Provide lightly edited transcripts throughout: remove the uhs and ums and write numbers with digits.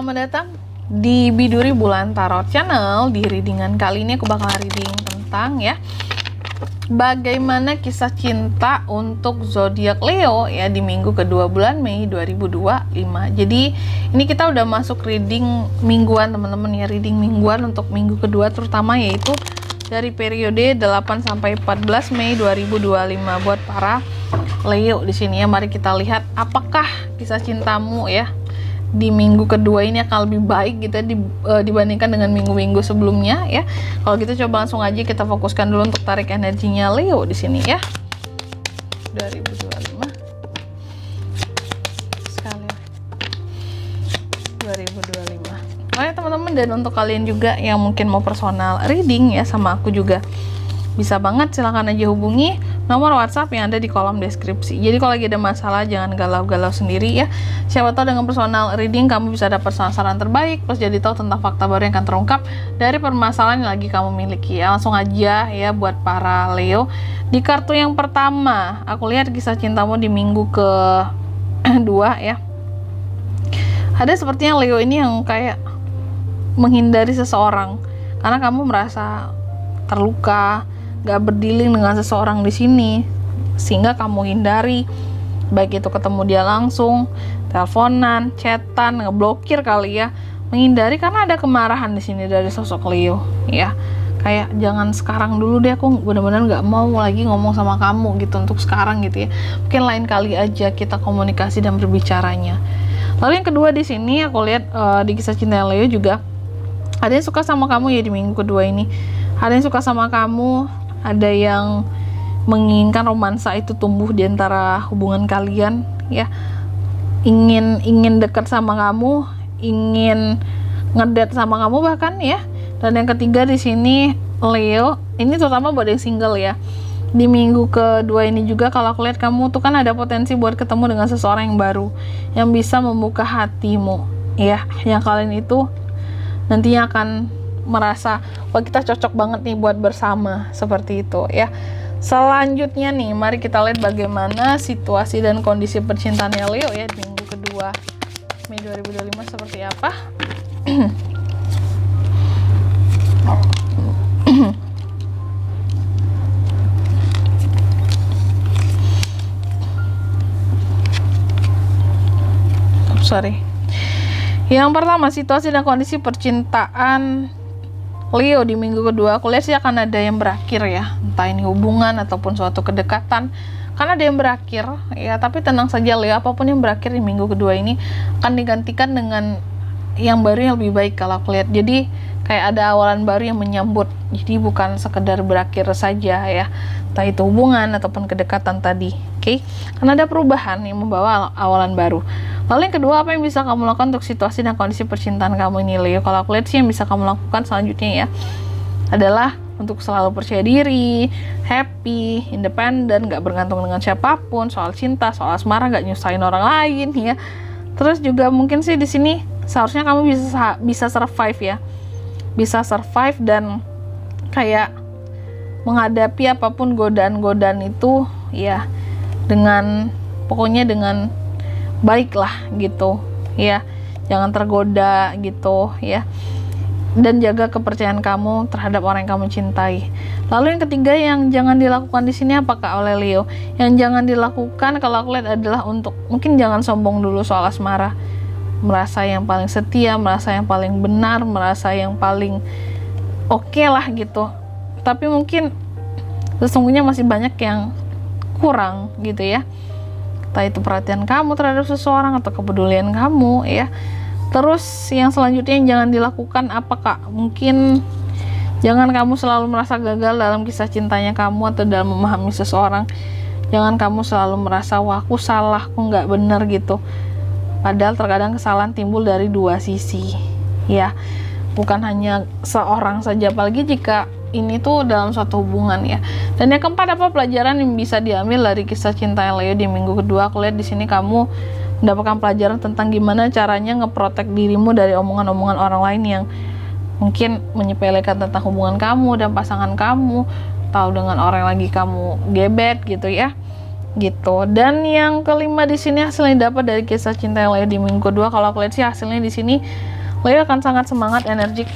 Selamat datang di Biduri Bulan Tarot Channel. Di readingan kali ini aku bakal reading tentang bagaimana kisah cinta untuk zodiak Leo di minggu kedua bulan Mei 2025. Jadi ini kita udah masuk reading mingguan teman-teman reading mingguan untuk minggu kedua terutama, yaitu dari periode 8 sampai 14 Mei 2025 buat para Leo di sini Mari kita lihat apakah kisah cintamu di minggu kedua ini akan lebih baik dibandingkan dengan minggu-minggu sebelumnya Kalau gitu coba langsung aja kita fokuskan dulu untuk tarik energinya Leo di sini 2025 sekalian 2025. Oke teman-teman, dan untuk kalian juga yang mungkin mau personal reading sama aku juga bisa banget, silahkan aja hubungi nomor WhatsApp yang ada di kolom deskripsi. Jadi kalau lagi ada masalah jangan galau-galau sendiri Siapa tahu dengan personal reading kamu bisa dapat saran terbaik, plus jadi tahu tentang fakta baru yang akan terungkap dari permasalahan yang lagi kamu miliki Langsung aja buat para Leo. Di kartu yang pertama, aku lihat kisah cintamu di minggu kedua Ada sepertinya Leo ini yang kayak menghindari seseorang karena kamu merasa terluka, gak berdealing dengan seseorang di sini, sehingga kamu hindari, baik itu ketemu dia langsung, teleponan, chatan, ngeblokir kali menghindari karena ada kemarahan di sini dari sosok Leo kayak jangan sekarang dulu deh, aku benar-benar nggak mau lagi ngomong sama kamu gitu untuk sekarang mungkin lain kali aja kita komunikasi dan berbicaranya. Lalu yang kedua di sini aku lihat di kisah cinta Leo juga ada yang suka sama kamu di minggu kedua ini. Ada yang suka sama kamu, ada yang menginginkan romansa itu tumbuh di antara hubungan kalian ingin dekat sama kamu, ingin ngedate sama kamu bahkan Dan yang ketiga di sini Leo, ini terutama buat yang single di minggu kedua ini juga kalau aku lihat kamu tuh kan ada potensi buat ketemu dengan seseorang yang baru yang bisa membuka hatimu yang kalian itu nantinya akan merasa wah kita cocok banget nih buat bersama, seperti itu Selanjutnya nih, mari kita lihat bagaimana situasi dan kondisi percintaannya Leo di minggu kedua Mei 2025 seperti apa. Yang pertama, situasi dan kondisi percintaan Leo di minggu kedua, aku lihat sih akan ada yang berakhir entah ini hubungan ataupun suatu kedekatan, karena ada yang berakhir tapi tenang saja Leo, apapun yang berakhir di minggu kedua ini akan digantikan dengan yang baru yang lebih baik kalau aku lihat. Jadi kayak ada awalan baru yang menyambut, jadi bukan sekedar berakhir saja entah itu hubungan ataupun kedekatan tadi karena ada perubahan yang membawa awalan baru. Lalu yang kedua, apa yang bisa kamu lakukan untuk situasi dan kondisi percintaan kamu ini Leo? Kalau aku lihat sih yang bisa kamu lakukan selanjutnya adalah untuk selalu percaya diri, happy, independen, gak bergantung dengan siapapun, soal cinta, soal asmara, gak nyusahin orang lain Terus juga mungkin sih di sini seharusnya kamu bisa survive bisa survive dan kayak menghadapi apapun godaan-godaan itu dengan pokoknya dengan baik lah gitu jangan tergoda gitu dan jaga kepercayaan kamu terhadap orang yang kamu cintai. Lalu yang ketiga yang jangan dilakukan di sini apakah oleh Leo? Yang jangan dilakukan kalau aku lihat adalah untuk mungkin jangan sombong dulu soal asmara, merasa yang paling setia, merasa yang paling benar, merasa yang paling oke lah gitu, tapi mungkin sesungguhnya masih banyak yang kurang gitu entah itu perhatian kamu terhadap seseorang atau kepedulian kamu Terus yang selanjutnya yang jangan dilakukan apakah mungkin jangan kamu selalu merasa gagal dalam kisah cintanya kamu atau dalam memahami seseorang. Jangan kamu selalu merasa wah aku salah, aku nggak bener gitu, padahal terkadang kesalahan timbul dari dua sisi bukan hanya seorang saja, apalagi jika ini tuh dalam suatu hubungan Dan yang keempat, apa pelajaran yang bisa diambil dari kisah cinta Leo di minggu kedua? Aku lihat di sini kamu mendapatkan pelajaran tentang gimana caranya ngeprotek dirimu dari omongan-omongan orang lain yang mungkin menyepelekan tentang hubungan kamu dan pasangan kamu, atau dengan orang yang lagi kamu gebet gitu gitu. Dan yang kelima di sini hasilnya dapat dari kisah cinta Leo di minggu kedua. Kalau aku lihat sih hasilnya di sini Leo akan sangat semangat, energik,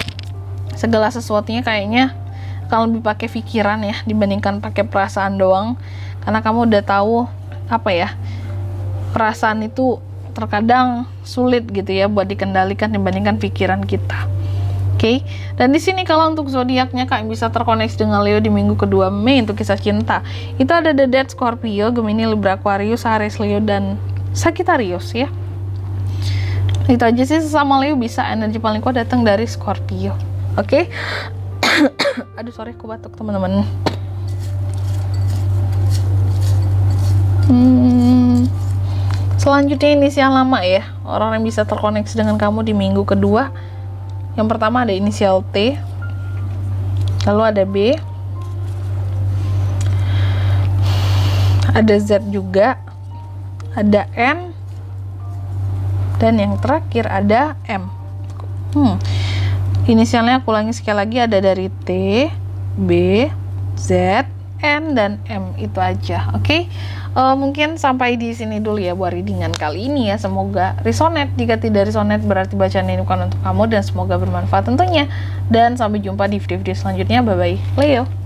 segala sesuatunya kayaknya akan lebih pakai pikiran ya dibandingkan pakai perasaan doang, karena kamu udah tahu apa ya, perasaan itu terkadang sulit gitu ya buat dikendalikan dibandingkan pikiran kita. Oke, dan di sini kalau untuk zodiaknya Kak bisa terkoneksi dengan Leo di minggu kedua Mei untuk kisah cinta. Itu ada The Dead, Scorpio, Gemini, Libra, Aquarius, Aries, Leo, dan Sagittarius ya. Itu aja sih, sesama Leo bisa energi paling kuat datang dari Scorpio. Oke. Aduh sorry aku batuk teman-teman. Selanjutnya inisial lama ya, orang yang bisa terkoneksi dengan kamu di minggu kedua. Yang pertama ada inisial T, lalu ada B, ada Z juga, ada N, dan yang terakhir ada M. Inisialnya aku ulangi sekali lagi, ada dari T, B, Z, N, dan M. Itu aja. Oke. Mungkin sampai di sini dulu ya buat readingan kali ini ya. Semoga resonate. Jika tidak resonate berarti bacaan ini bukan untuk kamu, dan semoga bermanfaat tentunya. Dan sampai jumpa di video-video selanjutnya. Bye bye Leo.